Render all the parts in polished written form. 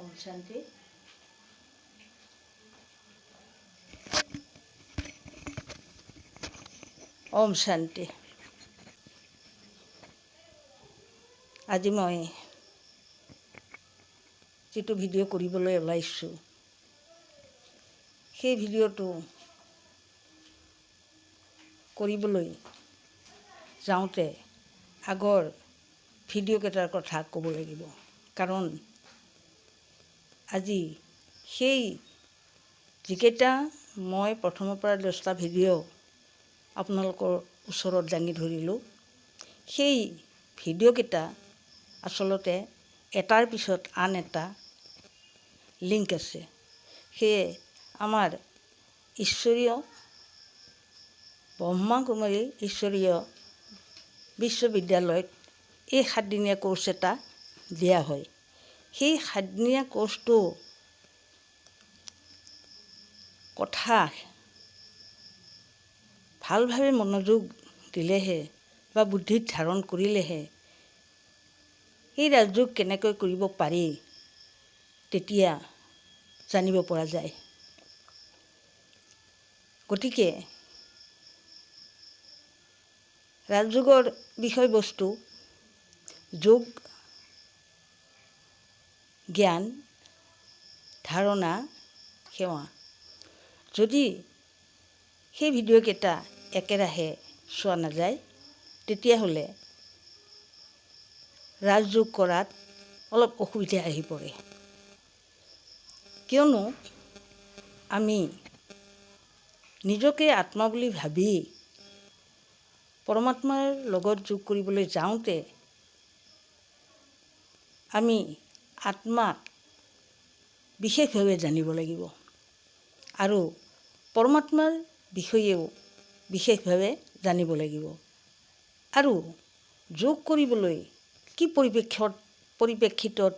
ओम शांति। ओम शांति। আজি মই যেটো ভিডিঅ' কৰিবলৈ ওলাইছোঁ সেই ভিডিঅ'টো কৰিবলৈ যাওঁতে আগৰ ভিডিঅ' কেইটাৰ কথা ক'ব লাগিব, কাৰণ আজি সেই যিকেইটা মই প্ৰথমৰ পৰা 10টা ভিডিঅ' আপোনালোকৰ ওচৰত দাঙি ধৰিলোঁ, সেই ভিডিঅ' কেইটা আচলতে এটাৰ পিছত আন এটা লিংক আছে। সেয়ে আমাৰ ঈশ্বৰীয় ব্ৰহ্মাকুমাৰী ঈশ্বৰীয় বিশ্ববিদ্যালয়ত এই 7দিনীয়া কোৰ্চ এটা দিয়া হয়। সেই 7দিনীয়া কোৰ্চটো কথা ভালভাৱে মনোযোগ দিলেহে বা বুদ্ধিত ধাৰণ কৰিলেহে এই ৰাজযোগ কেনেকৈ কৰিব পাৰি তেতিয়া জানিব পৰা যায়। গতিকে ৰাজযোগৰ বিষয়বস্তু যোগ, জ্ঞান, ধাৰণা, সেৱা। যদি সেই ভিডিঅ' কেইটা একেৰাহে চোৱা নাযায় তেতিয়াহ'লে ৰাজযোগ কৰাত অলপ অসুবিধা আহি পৰে। কিয়নো আমি নিজকে আত্মা বুলি ভাবি পৰমাত্মাৰ লগত যোগ কৰিবলৈ যাওঁতে আমি আত্মাক বিশেষভাৱে জানিব লাগিব আৰু পৰমাত্মাৰ বিষয়েও বিশেষভাৱে জানিব লাগিব। আৰু যোগ কৰিবলৈ কি পৰিপ্ৰেক্ষিতত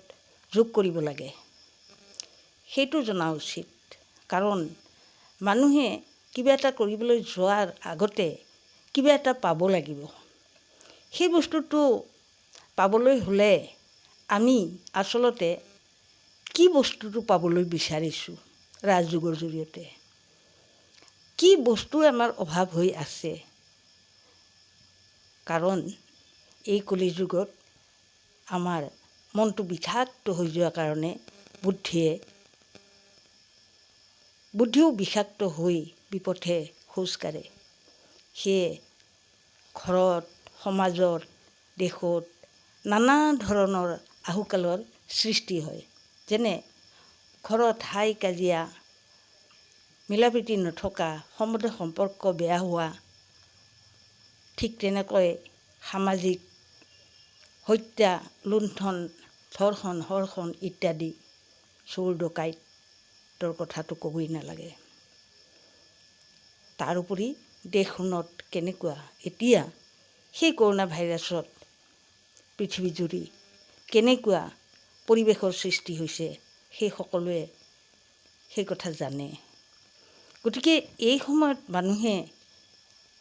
যোগ কৰিব লাগে সেইটো জনা উচিত। কাৰণ মানুহে কিবা এটা কৰিবলৈ যোৱাৰ আগতে কিবা এটা পাব লাগিব। সেই বস্তুটো পাবলৈ হ'লে আমি আচলতে কি বস্তুটো পাবলৈ বিচাৰিছোঁ ৰাজযোগৰ জৰিয়তে, কি বস্তু আমাৰ অভাৱ হৈ আছে। কাৰণ এই কলিযুগত আমাৰ মনটো বিষাক্ত হৈ যোৱাৰ কাৰণে বুদ্ধিও বিষাক্ত হৈ বিপথে খোজ কাঢ়ে। সেয়ে ঘৰত, সমাজত, দেশত নানা ধৰণৰ আহুকালৰ সৃষ্টি হয়। যেনে ঘৰত হাই কাজিয়া, মিলাপ্ৰীতি নথকা, সম্পৰ্ক বেয়া হোৱা, ঠিক তেনেকৈ সামাজিক হত্যা, লুণ্ঠন, ধৰ্ষণ ইত্যাদি, চোৰ ডকাইতৰ কথাটো ক'বই নালাগে। তাৰোপৰি দেশখনত কেনেকুৱা এতিয়া সেই কৰোণা ভাইৰাছত পৃথিৱীজুৰি কেনেকুৱা পৰিৱেশৰ সৃষ্টি হৈছে সেই সকলোৱে সেই কথা জানে। গতিকে এই সময়ত মানুহে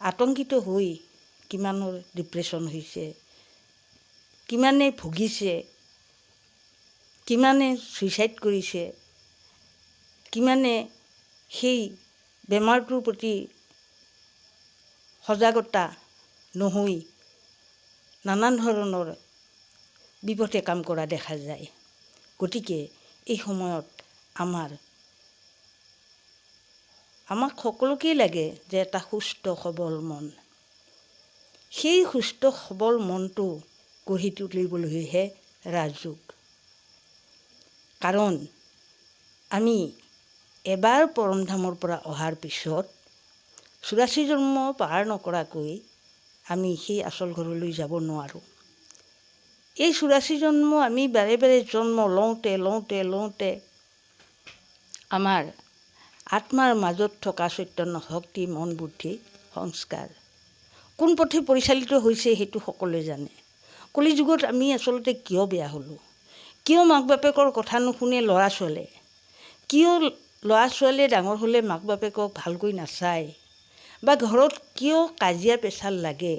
আতংকিত হৈ কিমানৰ ডিপ্ৰেশ্যন হৈছে, কিমানে ভুগিছে, কিমানে ছুইচাইড কৰিছে, কিমানে সেই বেমাৰটোৰ প্ৰতি সজাগতা নহৈ নানান ধৰণৰ বিপথে কাম কৰা দেখা যায়। গতিকে এই সময়ত আমাক সকলোকেই লাগে যে এটা সুস্থ সবল মন। সেই সুস্থ সবল মনটো গঢ়ি তুলিবলৈহে ৰাজযোগ। কাৰণ আমি এবাৰ পৰমধামৰ পৰা অহাৰ পিছত 84 জন্ম পাৰ নকৰাকৈ আমি সেই আচল ঘৰলৈ যাব নোৱাৰোঁ। এই 84 জন্ম আমি বাৰে বাৰে জন্ম লওঁতে আমাৰ আত্মাৰ মাজত থকা চৈতন্য শক্তি, মন, বুদ্ধি, সংস্কাৰ কোন পথে পৰিচালিত হৈছে সেইটো সকলোৱে জানে। কলিযুগত আমি আচলতে কিয় বেয়া হ'লোঁ, কিয় মাক বাপেকৰ কথা নুশুনে ল'ৰা ছোৱালীয়ে, কিয় ল'ৰা ছোৱালীয়ে ডাঙৰ হ'লে মাক বাপেকক ভালকৈ নাচায়, বা ঘৰত কিয় কাজিয়া পেচাল লাগে,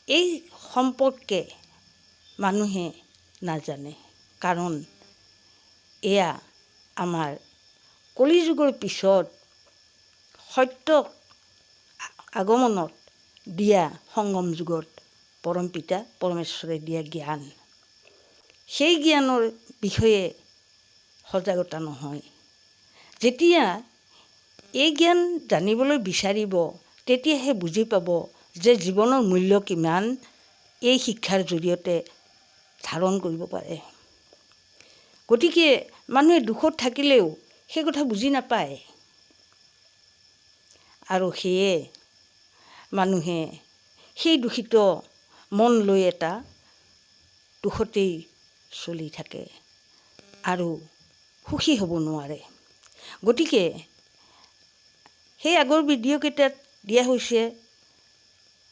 এই সম্পৰ্কে মানুহে নাজানে। কাৰণ এয়া আমাৰ কলিযুগৰ পিছত সত্য আগমনত দিয়া সংগম যুগত পৰম পিতা পৰমেশ্বৰে দিয়া জ্ঞান। সেই জ্ঞানৰ বিষয়ে সজাগতা নহয়। যেতিয়া এই জ্ঞান জানিবলৈ বিচাৰিব তেতিয়াহে বুজি পাব যে জীৱনৰ মূল্য কিমান এই শিক্ষাৰ জৰিয়তে ধাৰণ কৰিব পাৰে। গতিকে মানুহে দুখত থাকিলেও সেই কথা বুজি নাপায় আৰু সেয়ে মানুহে সেই দূষিত মন লৈ এটা দুখতেই চলি থাকে আৰু সুখী হ'ব নোৱাৰে। গতিকে সেই আগৰ ভিডিঅ'কেইটাত দিয়া হৈছে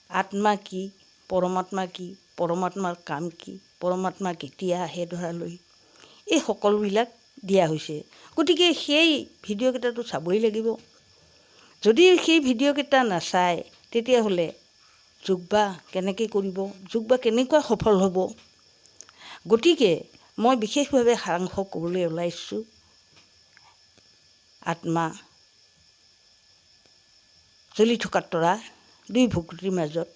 আত্মা কি, পৰমাত্মা কি, পৰমাত্মাৰ কাম কি, পৰমাত্মা কেতিয়া আহে ধৰালৈ, এই সকলোবিলাক দিয়া হৈছে। গতিকে সেই ভিডিঅ'কেইটাটো চাবই লাগিব। যদি সেই ভিডিঅ'কেইটা নাচায় তেতিয়াহ'লে যোগবা কেনেকৈ কৰিব, যোগবা কেনেকুৱা সফল হ'ব। গতিকে মই বিশেষভাৱে সাৰাংশ ক'বলৈ ওলাইছোঁ আত্মা জ্বলি থকা তৰা, দুই ভুকুটিৰ মাজত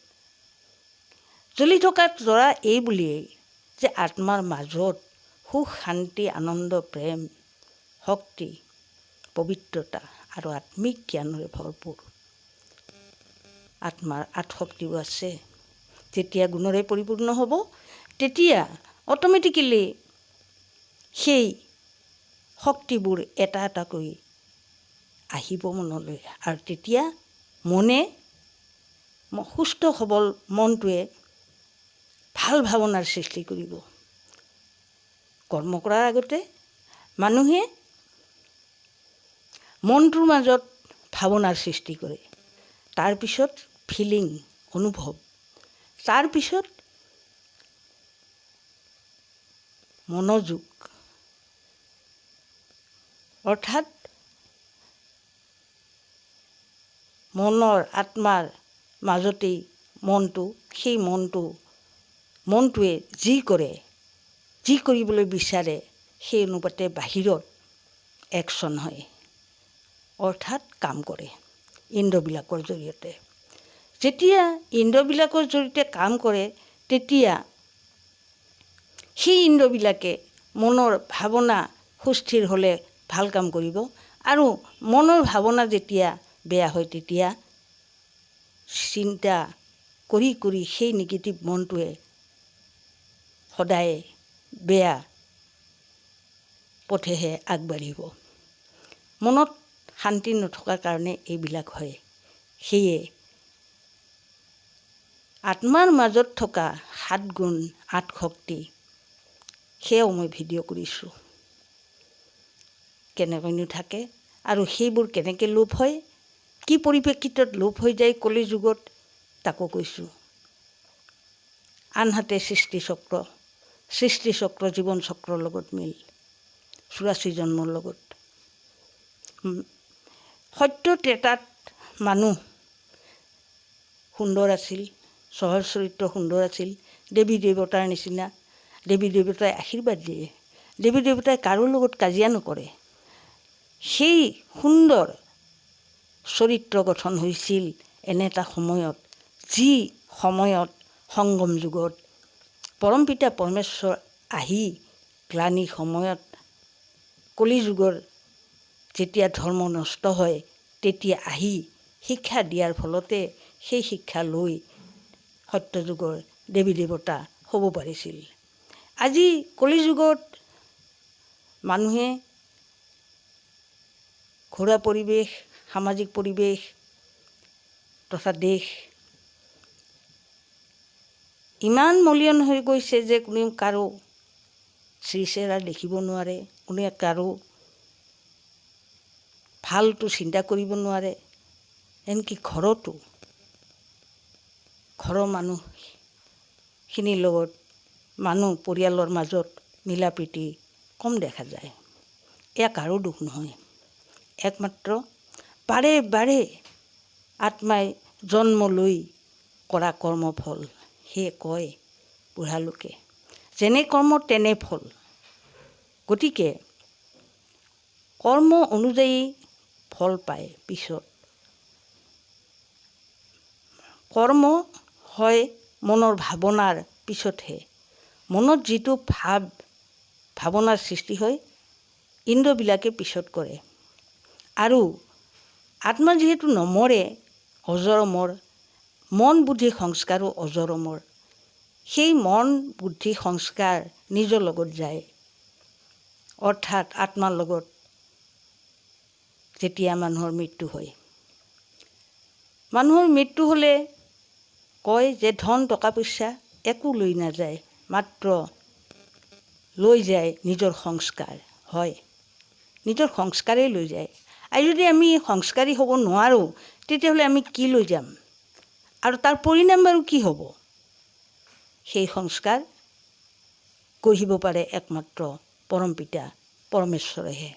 জ্বলি থকা তৰা এই বুলিয়েই যে আত্মাৰ মাজত সুখ, শান্তি, আনন্দ, প্ৰেম, শক্তি, পবিত্ৰতা আৰু আত্মিক জ্ঞানৰে ভৰপূৰ। আত্মাৰ আঠশক্তিও আছে। যেতিয়া গুণৰে পৰিপূৰ্ণ হ'ব তেতিয়া অট'মেটিকেলি সেই শক্তিবোৰ এটা এটাকৈ আহিব মনলৈ আৰু তেতিয়া মনে সুস্থ সবল মনটোৱে ভাল ভাৱনাৰ সৃষ্টি কৰিব। কৰ্ম কৰাৰ আগতে মানুহে মনটোৰ মাজত ভাৱনাৰ সৃষ্টি কৰে, তাৰপিছত ফিলিং অনুভৱ, তাৰপিছত মনোযোগ, অৰ্থাৎ মনৰ আত্মাৰ মাজতেই মনটো, সেই মনটোৱে যি কৰে, যি কৰিবলৈ বিচাৰে সেই অনুপাতে বাহিৰত একশ্যন হয়, অৰ্থাৎ কাম কৰে ইন্দ্ৰবিলাকৰ জৰিয়তে। যেতিয়া ইন্দ্ৰবিলাকৰ জৰিয়তে কাম কৰে তেতিয়া সেই ইন্দ্ৰবিলাকে মনৰ ভাৱনা সুস্থিৰ হ'লে ভাল কাম কৰিব আৰু মনৰ ভাৱনা যেতিয়া বেয়া হয় তেতিয়া চিন্তা কৰি কৰি সেই নিগেটিভ মনটোৱে সদায় বেয়া পথেহে আগবাঢ়িব। মনত শান্তি নথকাৰ কাৰণে এইবিলাক হয়। সেয়ে আত্মাৰ মাজত থকা 7 গুণ 8 শক্তি সেয়াও মই ভিডিঅ' কৰিছোঁ, কেনেকৈনো থাকে আৰু সেইবোৰ কেনেকৈ লোপ হয়, কি পৰিপ্ৰেক্ষিতত লোপ হৈ যায় কলি যুগত তাকো কৈছোঁ। আনহাতে সৃষ্টিচক্ৰ জীৱন চক্ৰৰ লগত মিল, 84 জন্মৰ লগত। সত্য ত্ৰেতাত মানুহ সুন্দৰ আছিল, সহজ চৰিত্ৰ সুন্দৰ আছিল, দেৱী দেৱতাৰ নিচিনা। দেৱী দেৱতাই আশীৰ্বাদ দিয়ে, দেৱী দেৱতাই কাৰো লগত কাজিয়া নকৰে। সেই সুন্দৰ চৰিত্ৰ গঠন হৈছিল এনে এটা সময়ত, যি সময়ত সংগম যুগত পৰম পিতা পৰমেশ্বৰ আহি গ্লানি সময়ত কলি যুগৰ যেতিয়া ধৰ্ম নষ্ট হয় তেতিয়া আহি শিক্ষা দিয়াৰ ফলতে সেই শিক্ষা লৈ সত্য যুগৰ দেৱী দেৱতা হ'ব পাৰিছিল। আজি কলি যুগত মানুহে ঘৰুৱা পৰিৱেশ, সামাজিক পৰিৱেশ তথা দেশ ইমান মলিন হৈ গৈছে যে কোনেও কাৰো চেহেৰা দেখিব নোৱাৰে, কোনে কাৰো ভালটো চিন্তা কৰিব নোৱাৰে। এনকি ঘৰৰ মানুহখিনিৰ লগত পৰিয়ালৰ মাজত মিলা প্ৰীতি কম দেখা যায়। এয়া কাৰো দুখ নহয়, একমাত্ৰ বাৰে বাৰে আত্মাই জন্ম লৈ কৰা কৰ্মফল। সেয়ে কয় বুঢ়ালোকে, যেনে কৰ্ম তেনে ফল। গতিকে কৰ্ম অনুযায়ী ফল পায় পিছত। কৰ্ম হয় মনৰ ভাৱনাৰ পিছতহে। মনত যিটো ভাৱনাৰ সৃষ্টি হয় ইন্দ্ৰবিলাকে পিছত কৰে। আৰু আত্মা যিহেতু নমৰে, অজৰ অমৰ, মন বুদ্ধি সংস্কাৰো অজৰ অমৰ, সেই মন বুদ্ধি সংস্কাৰ নিজৰ লগত যায়। অৰ্থাৎ আত্মাৰ লগত যেতিয়া মানুহৰ মৃত্যু হয়। মানুহৰ মৃত্যু হ'লে কয় যে ধন টকা পইচা একো লৈ নাযায়, মাত্ৰ লৈ যায় নিজৰ সংস্কাৰ। হয়, নিজৰ সংস্কাৰেই লৈ যায়। আৰু যদি আমি সংস্কাৰী হ'ব নোৱাৰোঁ তেতিয়াহ'লে আমি কি লৈ যাম? আৰু তাৰ পৰিণাম বাৰু কি হ'ব? সেই সংস্কাৰ গঢ়িব পাৰে একমাত্ৰ পৰমপিতা পৰমেশ্বৰেহে।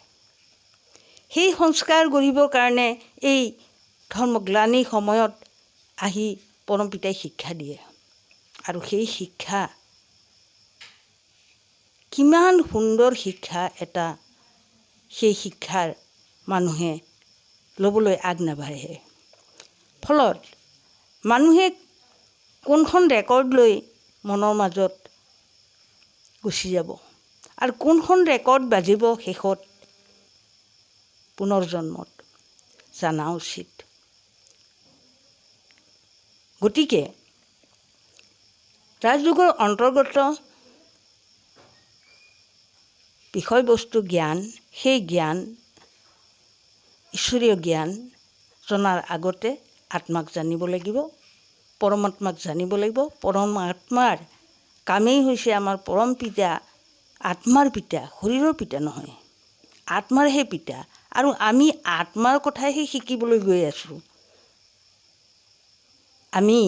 সেই সংস্কাৰ গঢ়িবৰ কাৰণে এই ধৰ্মগ্লানিৰ সময়ত আহি পৰমপিতাই শিক্ষা দিয়ে। আৰু সেই শিক্ষা কিমান সুন্দৰ শিক্ষা এটা, সেই শিক্ষাৰ মানুহে ল'বলৈ আগ নাবাঢ়ে। ফলত মানুহে কোনখন ৰেকৰ্ড লৈ মনৰ মাজত গুচি যাব আৰু কোনখন ৰেকৰ্ড বাজিব শেষত পুনৰ্জন্মত, জানা উচিত। গতিকে ৰাজযোগৰ অন্তৰ্গত বিষয়বস্তু জ্ঞান, সেই জ্ঞান ঈশ্বৰীয় জ্ঞান জনাৰ আগতে আত্মাক জানিব লাগিব, পৰমাত্মাক জানিব লাগিব। পৰমাত্মাৰ কামেই হৈছে আমাৰ পৰম পিতা, আত্মাৰ পিতা, শৰীৰৰ পিতা নহয়, আত্মাৰহে পিতা। আৰু আমি আত্মাৰ কথাহে শিকিবলৈ গৈ আছোঁ। আমি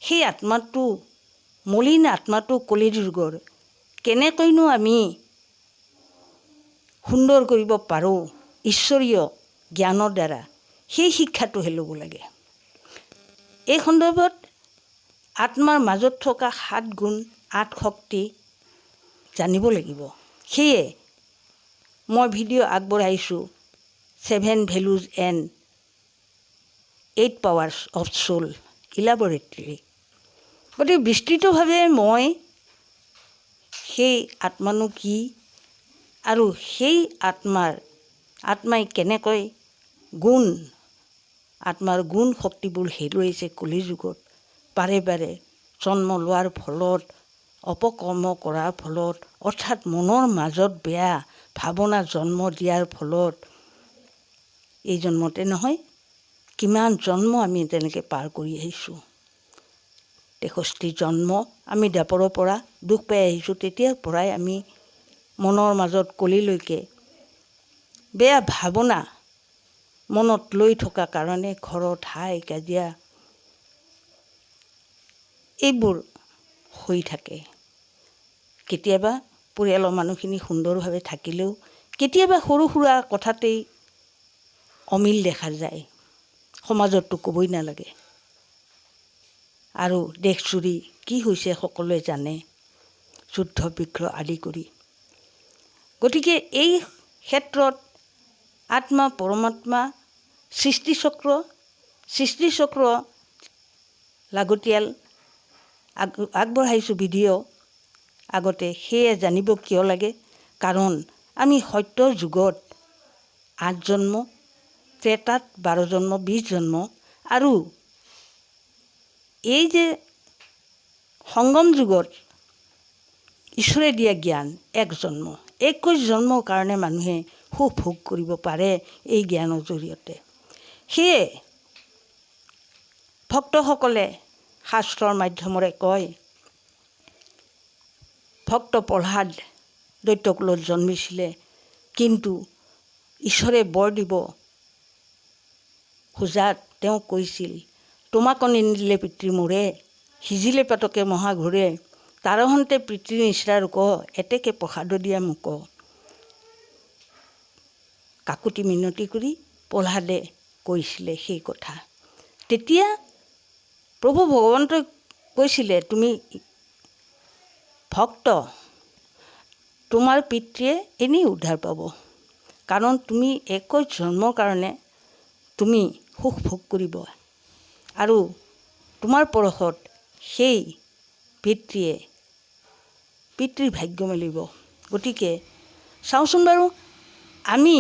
সেই আত্মাটো, মলিন আত্মাটো কলিৰ যুগৰ কেনেকৈনো আমি সুন্দৰ কৰিব পাৰোঁ ঈশ্বৰীয় জ্ঞানৰ দ্বাৰা, সেই শিক্ষাটোহে ল'ব লাগে। এই সন্দৰ্ভত আত্মাৰ মাজত থকা 7 গুণ 8 শক্তি জানিব লাগিব। সেয়ে মই ভিডিঅ' আগবঢ়াইছোঁ 7 values and 8 powers of soul elaborately. গতিকে বিস্তৃতভাৱে মই সেই আত্মানো কি আৰু সেই আত্মাই কেনেকৈ আত্মাৰ গুণ শক্তিবোৰ হেৰুৱাইছে কলি যুগত, বাৰে বাৰে জন্ম লোৱাৰ ফলত, অপকৰ্ম কৰাৰ ফলত, অৰ্থাৎ মনৰ মাজত বেয়া ভাৱনা জন্ম দিয়াৰ ফলত। এই জন্মতে নহয়, কিমান জন্ম আমি তেনেকৈ পাৰ কৰি আহিছোঁ। 63 জন্ম আমি দ্বাপৰৰ পৰা দুখ পাই আহিছোঁ। তেতিয়াৰ পৰাই আমি মনৰ মাজত কলিলৈকে বেয়া ভাৱনা মনত লৈ থকা কাৰণে ঘৰত হাই কাজিয়া এইবোৰ হৈ থাকে। কেতিয়াবা পৰিয়ালৰ মানুহখিনি সুন্দৰভাৱে থাকিলেও কেতিয়াবা সৰু সুৰা কথাতেই অমিল দেখা যায়। সমাজততো ক'বই নালাগে। আৰু দেশজুৰি কি হৈছে সকলোৱে জানে, যুদ্ধ বিগ্ৰহ আদি কৰি। গতিকে এই ক্ষেত্ৰত আত্মা পৰমাত্মা সৃষ্টিচক্ৰ লাগতিয়াল আগবঢ়াইছোঁ ভিডিঅ' আগতে। সেয়ে জানিব কিয় লাগে? কাৰণ আমি সত্যৰ যুগত 8 জন্ম, ত্ৰেতাত 12 জন্ম, 20 জন্ম, আৰু এই যে সংগম যুগত ঈশ্বৰে দিয়া জ্ঞান 1 জন্ম, 21 জন্মৰ কাৰণে মানুহে সুখ ভোগ কৰিব পাৰে এই জ্ঞানৰ জৰিয়তে। সেয়ে ভক্তসকলে শাস্ত্ৰৰ মাধ্যমেৰে কয়, ভক্ত প্ৰহ্লাদ দৈত্যকুলত জন্মিছিলে, কিন্তু ঈশ্বৰে বৰ দিব খোজাত তেওঁ কৈছিল, তোমাক নিন্দিলে পিতৃ মোৰে, সিজিলে পাতকে মহাঘোৰে, তাৰহন্তে পিতৃ নিষ্ঠাৰ ক, এতেকে প্ৰসাদ দিয়া মোক। কাকুতি মিনতি কৰি প্ৰহ্লাদে কৈছিলে সেই কথা। তেতিয়া প্ৰভু ভগৱন্তই কৈছিলে, তুমি ভক্ত, তোমাৰ পিতৃয়ে এনেই উদ্ধাৰ পাব, কাৰণ তুমি 21 জন্মৰ কাৰণে তুমি সুখ ভোগ কৰিব আৰু তোমাৰ পৰশত সেই পিতৃৰ ভাগ্য মেলিব। গতিকে চাওঁচোন বাৰু, আমি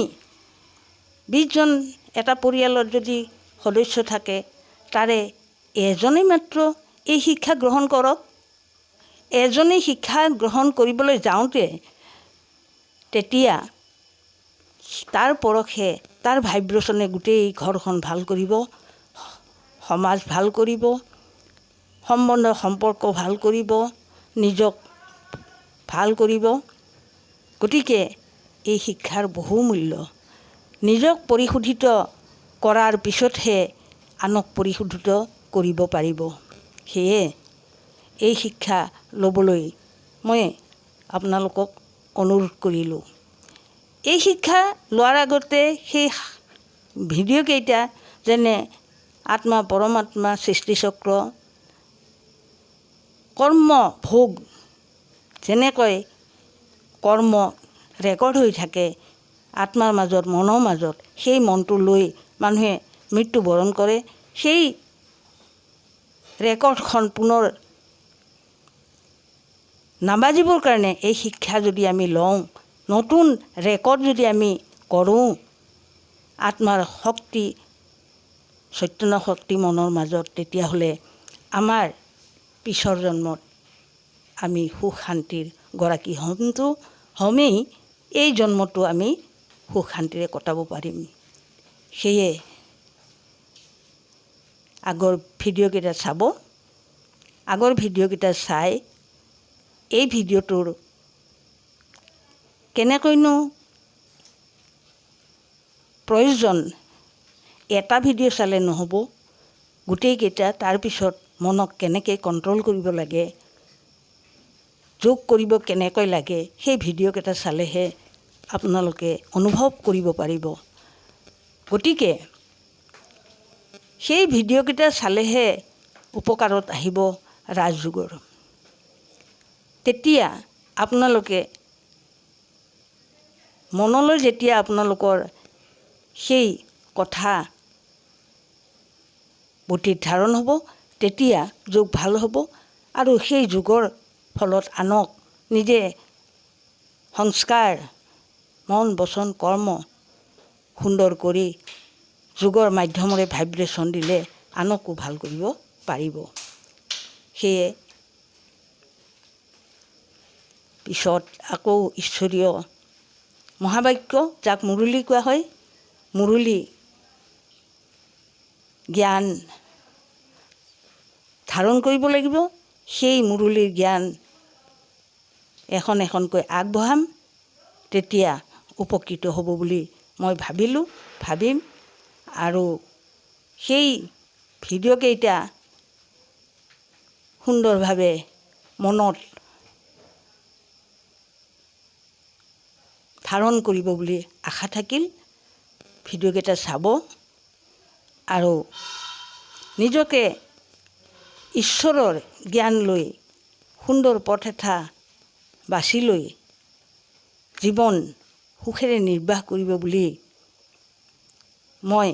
20জন এটা পৰিয়ালত যদি সদস্য থাকে, তাৰে এজনেই মাত্ৰ এই শিক্ষা গ্ৰহণ কৰক। এজনেই শিক্ষা গ্ৰহণ কৰিবলৈ যাওঁতে তেতিয়া তাৰ পৰশে, তাৰ ভাইব্ৰেশ্যনে গোটেই ঘৰখন ভাল কৰিব, সমাজ ভাল কৰিব, সম্পৰ্ক ভাল কৰিব, নিজক ভাল কৰিব। গতিকে এই শিক্ষাৰ বহু মূল্য। নিজক পৰিশোধিত কৰাৰ পিছতহে আনক পৰিশোধিত কৰিব পাৰিব। সেয়ে এই শিক্ষা ল'বলৈ মই আপোনালোকক অনুৰোধ কৰিলোঁ। এই শিক্ষা লোৱাৰ আগতে সেই ভিডিঅ'কেইটা, যেনে আত্মা পৰমাত্মা সৃষ্টিচক্ৰ, কৰ্ম ভোগ, যেনেকৈ কৰ্ম ৰেকৰ্ড হৈ থাকে আত্মাৰ মাজত, মনৰ মাজত, সেই মনটো লৈ মানুহে মৃত্যুবৰণ কৰে। সেই ৰেকৰ্ডখন পুনৰ নাবাজিবৰ কাৰণে এই শিক্ষা যদি আমি লওঁ, নতুন ৰেকৰ্ড যদি আমি কৰোঁ, আত্মাৰ শক্তি, চৈতন্য শক্তি মনৰ মাজত, তেতিয়াহ'লে আমাৰ পিছৰ জন্মত আমি সুখ শান্তিৰ গৰাকী হ'মেই, এই জন্মটো আমি সুখ শান্তিৰে কটাব পাৰিম। সেয়ে আগৰ ভিডিঅ'কেইটা চাব। আগৰ ভিডিঅ'কেইটা চাই এই ভিডিঅ'টোৰ কেনেকৈনো প্ৰয়োজন, এটা ভিডিঅ' চালে নহ'ব, গোটেইকেইটা, তাৰপিছত মনক কেনেকৈ কণ্ট্ৰল কৰিব লাগে, যোগ কৰিব কেনেকৈ লাগে, সেই ভিডিঅ'কেইটা চালেহে আপোনালোকে অনুভৱ কৰিব পাৰিব। গতিকে সেই ভিডিঅ'কেইটা চালেহে উপকাৰত আহিব ৰাজযোগৰ। তেতিয়া আপোনালোকে মনলৈ যেতিয়া আপোনালোকৰ সেই কথা বুদ্ধিত ধাৰণ হ'ব, তেতিয়া যোগ ভাল হ'ব আৰু সেই যোগৰ ফলত আনক নিজে সংস্কাৰ, মন বচন কৰ্ম সুন্দৰ কৰি যোগৰ মাধ্যমেৰে ভাইব্ৰেশ্যন দিলে আনকো ভাল কৰিব পাৰিব। সেয়ে পিছত আকৌ ঈশ্বৰীয় মহাবাক্য, যাক মুৰুলী কোৱা হয়, মুৰুলী জ্ঞান ধাৰণ কৰিব লাগিব। সেই মুৰুলীৰ জ্ঞান এখন এখনকৈ আগবঢ়াম, তেতিয়া উপকৃত হ'ব বুলি মই ভাবিম। আৰু সেই ভিডিঅ'কেইটা সুন্দৰভাৱে মনত ধাৰণ কৰিব বুলি আশা থাকিল। ভিডিঅ'কেইটা চাব আৰু নিজকে ঈশ্বৰৰ জ্ঞান লৈ সুন্দৰ পথ এটা বাছি লৈ জীৱন সুখেৰে নিৰ্বাহ কৰিব বুলি মই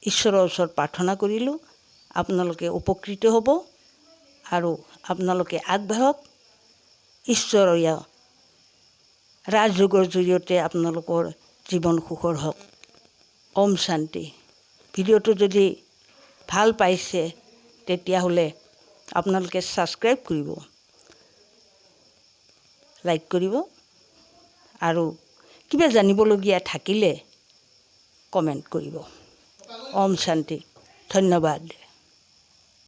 ঈশ্বৰৰ ওচৰত প্ৰাৰ্থনা কৰিলোঁ। আপোনালোকে উপকৃত হ'ব আৰু আপোনালোকে আগবাঢ়ক। ঈশ্বৰীয় ৰাজযোগৰ জৰিয়তে আপোনালোকৰ জীৱন সুখৰ হওক। ওম শান্তি। ভিডিঅ'টো যদি ভাল পাইছে তেতিয়াহ'লে আপোনালোকে ছাবস্ক্ৰাইব কৰিব, লাইক কৰিব আৰু কিবা জানিবলগীয়া থাকিলে কমেণ্ট কৰিব। ওম শান্তি। ধন্যবাদ।